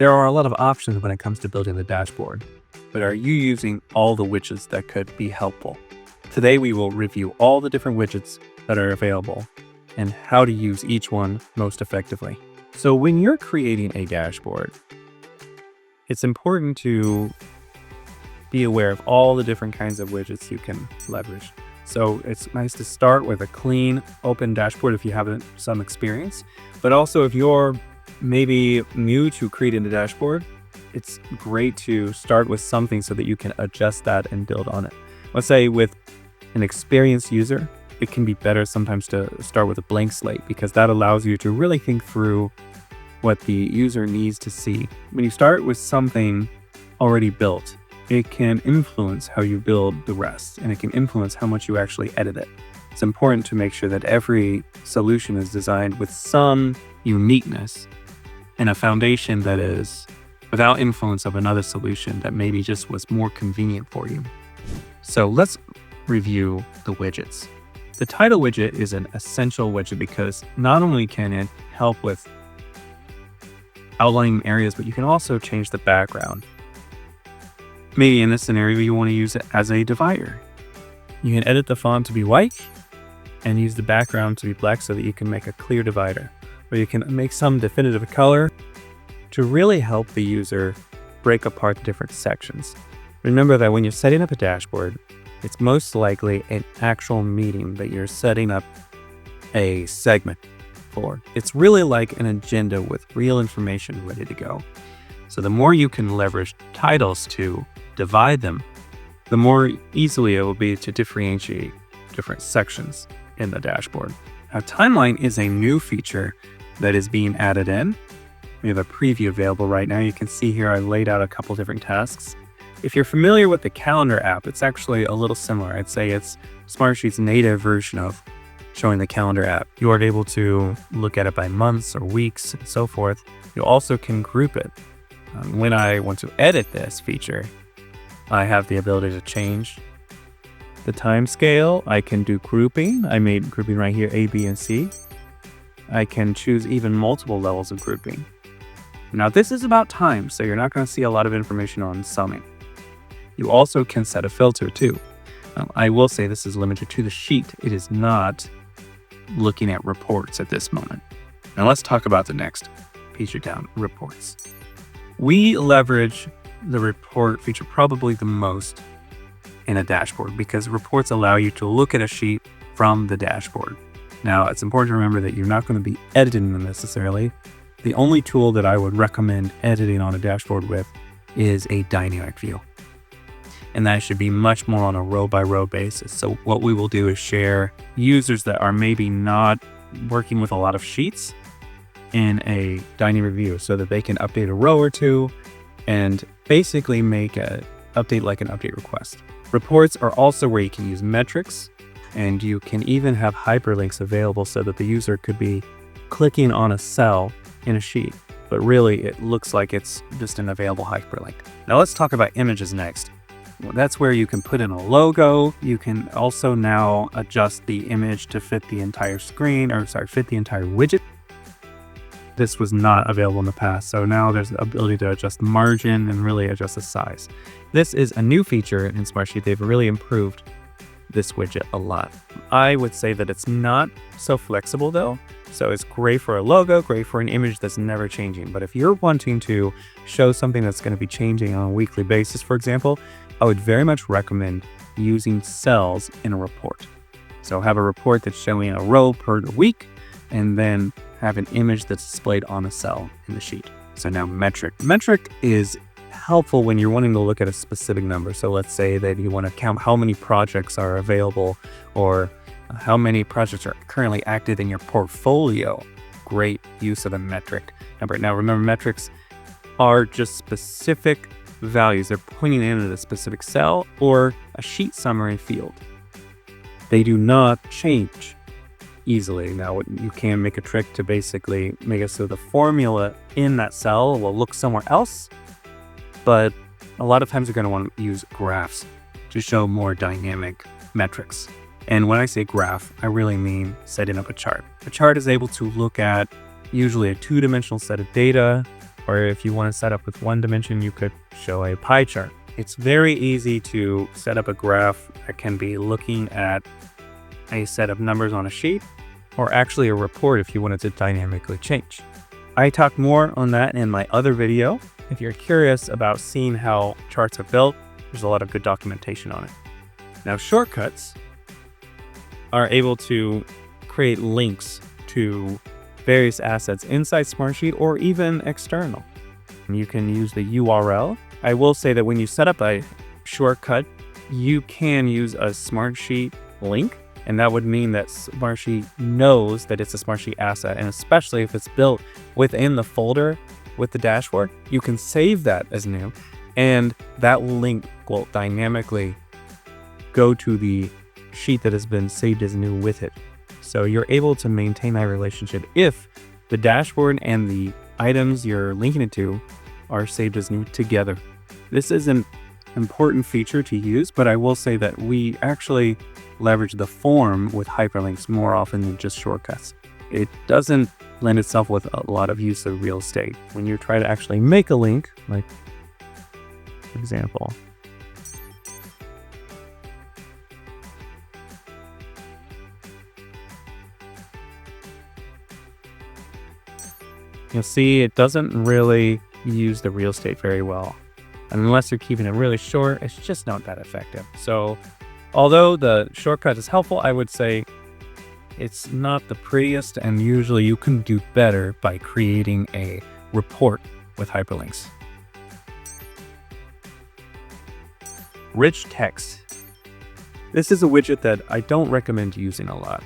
There are a lot of options when it comes to building the dashboard, but are you using all the widgets that could be helpful? Today we will review all the different widgets that are available and how to use each one most effectively. So when you're creating a dashboard, it's important to be aware of all the different kinds of widgets you can leverage. So it's nice to start with a clean, open dashboard if you have some experience, but also if you're maybe new to creating a dashboard, it's great to start with something so that you can adjust that and build on it. Let's say with an experienced user, it can be better sometimes to start with a blank slate because that allows you to really think through what the user needs to see. When you start with something already built, it can influence how you build the rest, and it can influence how much you actually edit it. It's important to make sure that every solution is designed with some uniqueness and a foundation that is without influence of another solution that maybe just was more convenient for you. So let's review the widgets. The title widget is an essential widget because not only can it help with outlining areas, but you can also change the background. Maybe in this scenario, you want to use it as a divider. You can edit the font to be white and use the background to be black so that you can make a clear divider. Or you can make some definitive color to really help the user break apart the different sections. Remember that when you're setting up a dashboard, it's most likely an actual meeting that you're setting up a segment for. It's really like an agenda with real information ready to go. So the more you can leverage titles to divide them, the more easily it will be to differentiate different sections in the dashboard. Now, timeline is a new feature that is being added in. We have a preview available right now. You can see here I laid out a couple different tasks. If you're familiar with the calendar app, it's actually a little similar. I'd say it's Smartsheet's native version of showing the calendar app. You are able to look at it by months or weeks and so forth. You also can group it. When I want to edit this feature, I have the ability to change the time scale. I can do grouping. I made grouping right here, A, B, and C. I can choose even multiple levels of grouping. Now this is about time, so you're not going to see a lot of information on summing. You also can set a filter too. I will say this is limited to the sheet. It is not looking at reports at this moment. Now let's talk about the next feature down, reports. We leverage the report feature probably the most in a dashboard because reports allow you to look at a sheet from the dashboard. Now, it's important to remember that you're not going to be editing them necessarily. The only tool that I would recommend editing on a dashboard with is a dynamic view. And that should be much more on a row by row basis. So what we will do is share users that are maybe not working with a lot of sheets in a dynamic view so that they can update a row or two and basically make an update like an update request. Reports are also where you can use metrics, and you can even have hyperlinks available so that the user could be clicking on a cell in a sheet, but really it looks like it's just an available hyperlink. Now let's talk about images next. Well, that's where you can put in a logo. You can also now adjust the image to fit the entire screen, fit the entire widget. This was not available in the past, so now there's the ability to adjust the margin and really adjust the size. This is a new feature in Smartsheet. They've really improved this widget a lot. I would say that it's not so flexible though. So it's great for a logo, great for an image that's never changing. But if you're wanting to show something that's going to be changing on a weekly basis, for example, I would very much recommend using cells in a report. So have a report that's showing a row per week, and then have an image that's displayed on a cell in the sheet. So now metric. Metric is helpful when you're wanting to look at a specific number. So let's say that you want to count how many projects are available or how many projects are currently active in your portfolio. Great use of a metric number. Now remember, metrics are just specific values. They're pointing into a specific cell or a sheet summary field. They do not change easily. Now you can make a trick to basically make it so the formula in that cell will look somewhere else, but a lot of times you're going to want to use graphs to show more dynamic metrics. And when I say graph, I really mean setting up a chart. A chart is able to look at usually a two-dimensional set of data Or if you want to set up with one dimension, you could show a pie chart. It's very easy to set up a graph that can be looking at a set of numbers on a sheet, or actually a report if you wanted to dynamically change. I talk more on that in my other video. If you're curious about seeing how charts are built, there's a lot of good documentation on it. Now, shortcuts are able to create links to various assets inside Smartsheet or even external. You can use the URL. I will say that when you set up a shortcut, you can use a Smartsheet link, and that would mean that Smartsheet knows that it's a Smartsheet asset, and especially if it's built within the folder with the dashboard, you can save that as new, and that link will dynamically go to the sheet that has been saved as new with it. So you're able to maintain that relationship if the dashboard and the items you're linking it to are saved as new together. This is an important feature to use, but I will say that we actually leverage the form with hyperlinks more often than just shortcuts. It doesn't lend itself with a lot of use of real estate. When you try to actually make a link, like for example, you'll see it doesn't really use the real estate very well. And unless you're keeping it really short, it's just not that effective. So although the shortcut is helpful, I would say it's not the prettiest, and usually you can do better by creating a report with hyperlinks. Rich text. This is a widget that I don't recommend using a lot.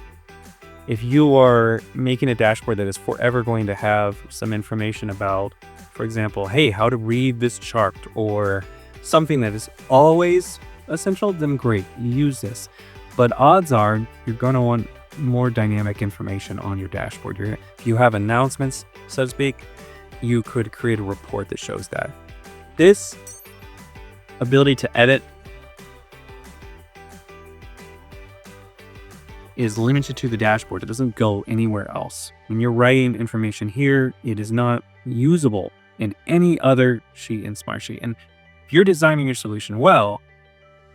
If you are making a dashboard that is forever going to have some information about, for example, hey, how to read this chart, or something that is always essential, then great, use this. But odds are you're going to want more dynamic information on your dashboard. If you have announcements, so to speak, you could create a report that shows that. This ability to edit is limited to the dashboard. It doesn't go anywhere else. When you're writing information here, it is not usable in any other sheet in Smartsheet. And if you're designing your solution well,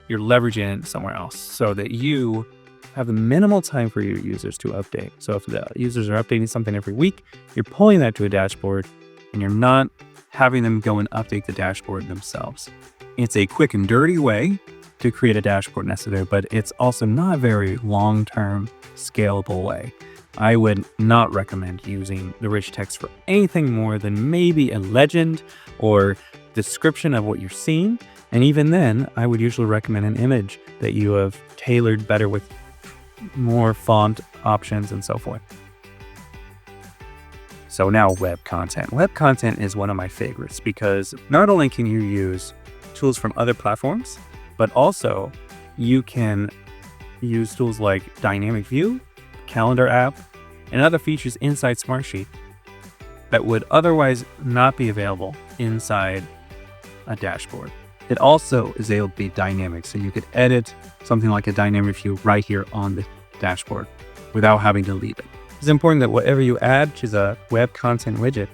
you're leveraging it somewhere else so that you have the minimal time for your users to update. So if the users are updating something every week, you're pulling that to a dashboard and you're not having them go and update the dashboard themselves. It's a quick and dirty way to create a dashboard necessary, but it's also not a very long-term scalable way. I would not recommend using the rich text for anything more than maybe a legend or description of what you're seeing. And even then, I would usually recommend an image that you have tailored better with more font options and so forth. So now web content. Web content is one of my favorites because not only can you use tools from other platforms, but also you can use tools like Dynamic View, Calendar app, and other features inside Smartsheet that would otherwise not be available inside a dashboard. It also is able to be dynamic, so you could edit something like a dynamic view right here on the dashboard without having to leave it. It's important that whatever you add to the web content widget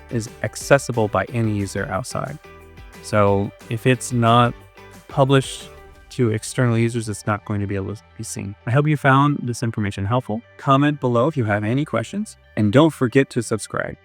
is accessible by any user outside. So if it's not published to external users, it's not going to be able to be seen. I hope you found this information helpful. Comment below if you have any questions, and don't forget to subscribe.